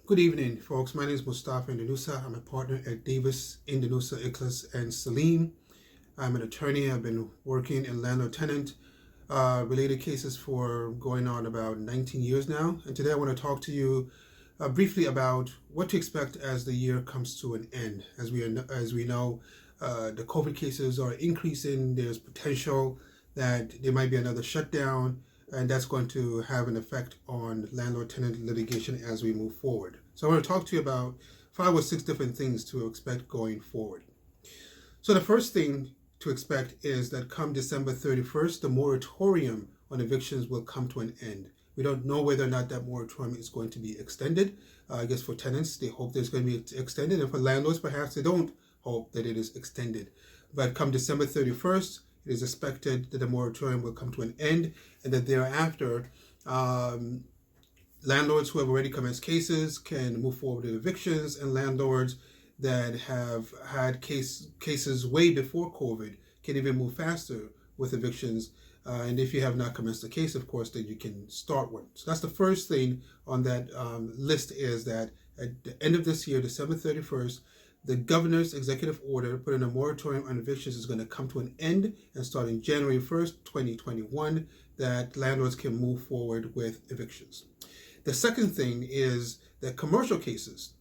Good evening, folks. My name is Mustafa Indanusa. I'm a partner at Davis, Indanusa, Ikhlas, and Salim. I'm an attorney. I've been working in landlord-tenant related cases for going on about 19 years now. And today I want to talk to you briefly about what to expect as the year comes to an end. As we know, the COVID cases are increasing. There's potential that there might be another shutdown, and that's going to have an effect on landlord-tenant litigation as we move forward. So I want to talk to you about 5 or 6 different things to expect going forward. So the first thing to expect is that come December 31st, the moratorium on evictions will come to an end. We don't know whether or not that moratorium is going to be extended. I guess for tenants, they hope there's going to be extended, and for landlords, perhaps they don't hope that it is extended. But come December 31st, it is expected that the moratorium will come to an end, and that thereafter, landlords who have already commenced cases can move forward with evictions, and landlords that have had cases way before COVID can even move faster with evictions. And if you have not commenced a case, of course, then you can start one. So that's the first thing on that list, is that at the end of this year, December 31st, the governor's executive order putting a moratorium on evictions is going to come to an end, and starting January 1st, 2021, that landlords can move forward with evictions. The second thing is that commercial cases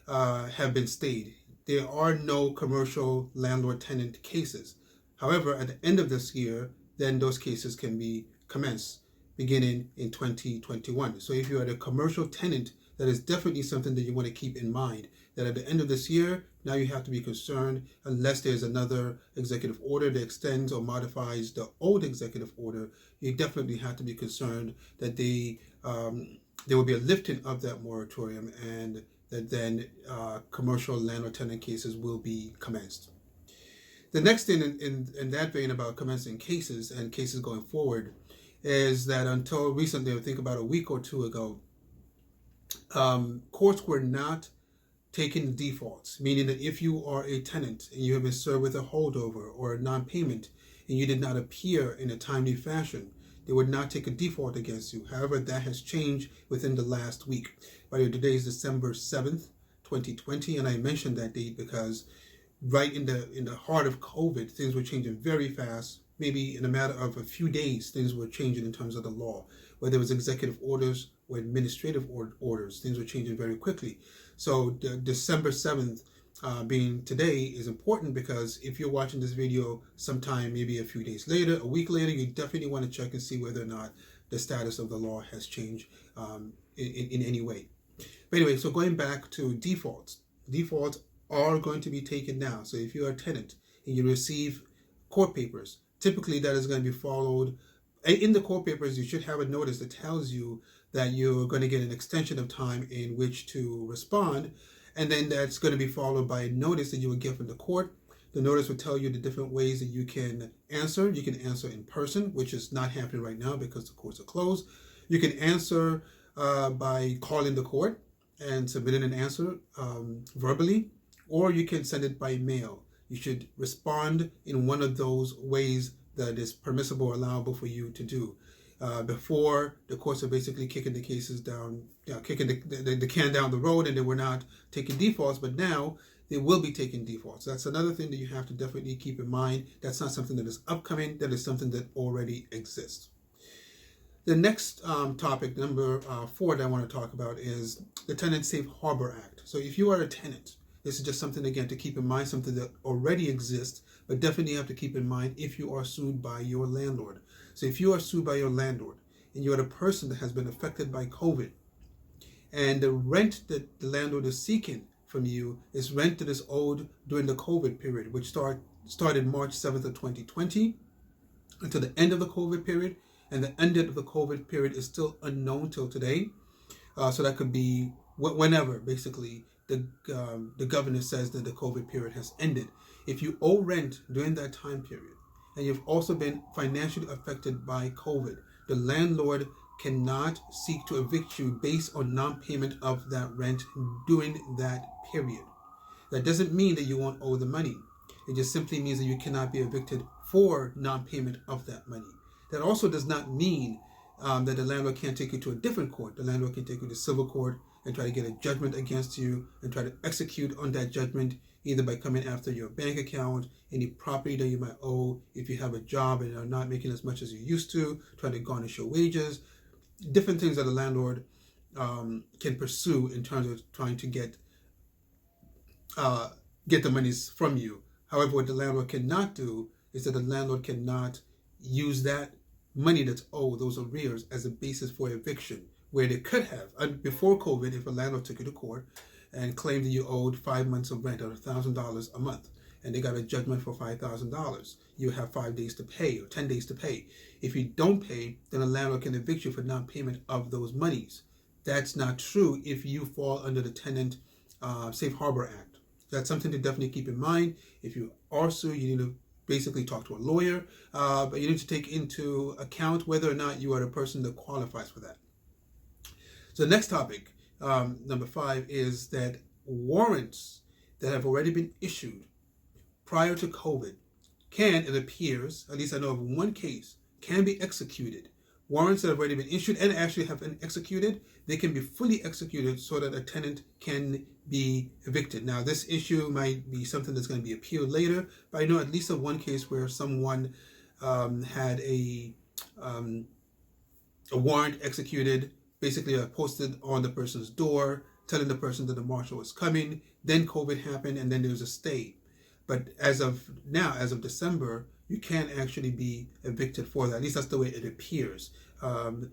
have been stayed. There are no commercial landlord-tenant cases. However, at the end of this year, then those cases can be commenced beginning in 2021. So if you're at a commercial tenant, that is definitely something that you want to keep in mind, that at the end of this year, now you have to be concerned, unless there's another executive order that extends or modifies the old executive order, you definitely have to be concerned that there will be a lifting of that moratorium, and that then commercial landlord-tenant cases will be commenced. The next thing in that vein about commencing cases and cases going forward is that until recently, I think about a week or two ago, courts were not taking defaults, meaning that if you are a tenant and you have been served with a holdover or a non-payment and you did not appear in a timely fashion, they would not take a default against you. However, that has changed within the last week. By the way, today is December 7th, 2020, and I mentioned that date because right in the heart of COVID, things were changing very fast. Maybe in a matter of a few days, things were changing in terms of the law. Whether it was executive orders or administrative orders, things were changing very quickly. So December 7th being today is important, because if you're watching this video sometime maybe a few days later, a week later, you definitely want to check and see whether or not the status of the law has changed in any way. But anyway, so going back to defaults are going to be taken now. So if you're a tenant and you receive court papers, typically that is going to be followed. In the court papers, you should have a notice that tells you that you're going to get an extension of time in which to respond. And then that's going to be followed by a notice that you will get from the court. The notice will tell you the different ways that you can answer. You can answer in person, which is not happening right now because the courts are closed. You can answer by calling the court and submitting an answer verbally, or you can send it by mail. You should respond in one of those ways that is permissible or allowable for you to do. Before, the courts are basically kicking the cases down, kicking the can down the road, and they were not taking defaults, but now they will be taking defaults. That's another thing that you have to definitely keep in mind. That's not something that is upcoming, that is something that already exists. The next topic, number 4, that I want to talk about is the Tenant Safe Harbor Act. So if you are a tenant, this is just something, again, to keep in mind, something that already exists, but definitely have to keep in mind if you are sued by your landlord. So if you are sued by your landlord and you're the person that has been affected by COVID, and the rent that the landlord is seeking from you is rent that is owed during the COVID period, which started March 7th of 2020 until the end of the COVID period, and the end of the COVID period is still unknown till today. So that could be whenever, basically, the governor says that the COVID period has ended. If you owe rent during that time period, and you've also been financially affected by COVID, the landlord cannot seek to evict you based on non-payment of that rent during that period. That doesn't mean that you won't owe the money. It just simply means that you cannot be evicted for non-payment of that money. That also does not mean that the landlord can't take you to a different court. The landlord can take you to civil court and try to get a judgment against you and try to execute on that judgment, either by coming after your bank account, any property that you might owe, if you have a job and are not making as much as you used to, trying to garnish your wages, different things that a landlord can pursue in terms of trying to get the monies from you. However, what the landlord cannot do is that the landlord cannot use that money that's owed, those arrears, as a basis for eviction, where they could have. Before COVID, if a landlord took you to court and claimed that you owed 5 months of rent or $1,000 a month, and they got a judgment for $5,000, you have 5 days to pay or 10 days to pay. If you don't pay, then a landlord can evict you for non-payment of those monies. That's not true if you fall under the Tenant Safe Harbor Act. That's something to definitely keep in mind. If you are sued, you need to basically talk to a lawyer, but you need to take into account whether or not you are the person that qualifies for that. So the next topic, number 5, is that warrants that have already been issued prior to COVID can, it appears, at least I know of one case, can be executed. Warrants that have already been issued and actually have been executed, they can be fully executed so that a tenant can be evicted. Now, this issue might be something that's going to be appealed later, but I know at least of one case where someone had a warrant executed, basically posted on the person's door, telling the person that the marshal was coming. Then COVID happened, and then there was a stay. But as of now, as of December, you can't actually be evicted for that. At least that's the way it appears. And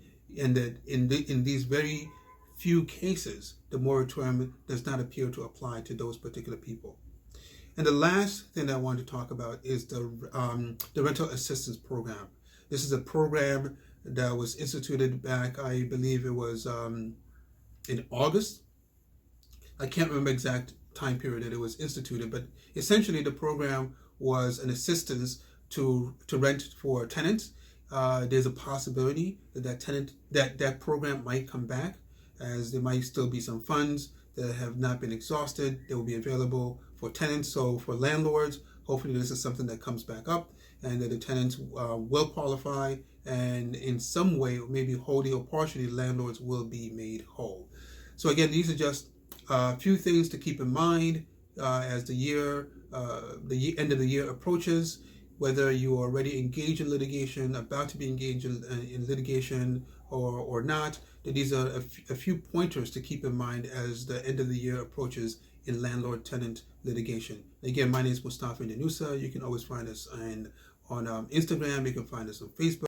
that in these very few cases, the moratorium does not appear to apply to those particular people. And the last thing that I want to talk about is the rental assistance program. This is a program that was instituted back, I believe it was in August. I can't remember exact time period that it was instituted, but essentially the program was an assistance to rent for tenants. There's a possibility that that program might come back, as there might still be some funds that have not been exhausted. They will be available for tenants. So for landlords, hopefully this is something that comes back up and that the tenants will qualify, and in some way, maybe wholly or partially, landlords will be made whole. So again, these are just a few things to keep in mind as the end of the year approaches. Whether you are already engaged in litigation, about to be engaged in litigation, or not, that these are a few pointers to keep in mind as the end of the year approaches in landlord-tenant litigation. Again, my name is Mustafa Indanusa. You can always find us on Instagram. You can find us on Facebook.